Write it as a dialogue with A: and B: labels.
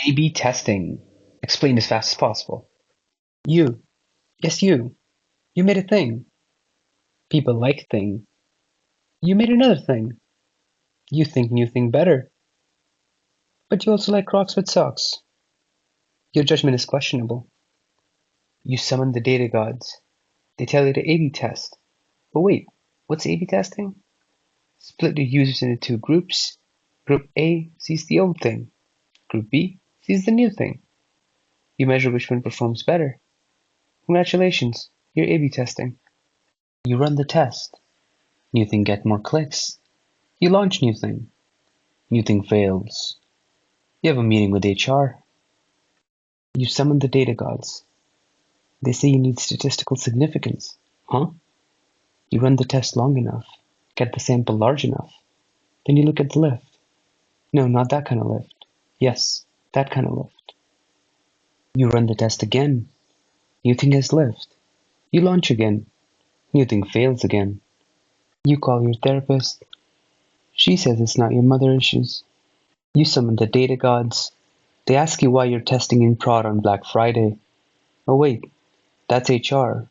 A: A/B testing. Explain as fast as possible. You. Yes, you. You made a thing. People like thing. You made another thing. You think new thing better. But you also like Crocs with socks. Your judgment is questionable. You summon the data gods. They tell you to A/B test. But wait, what's A/B testing? Split your users into two groups. Group A sees the old thing. Group B sees the new thing. You measure which one performs better. Congratulations, you're A/B testing. You run the test. New thing get more clicks. You launch new thing. New thing fails. You have a meeting with HR. You summon the data gods. They say you need statistical significance. Huh? You run the test long enough, get the sample large enough. Then you look at the lift. No, not that kind of lift. Yes, that kind of lift. You run the test again. New thing has lift. You launch again. New thing fails again. You call your therapist. She says it's not your mother issues. You summon the data gods. They ask you why you're testing in prod on Black Friday. Oh wait, that's HR.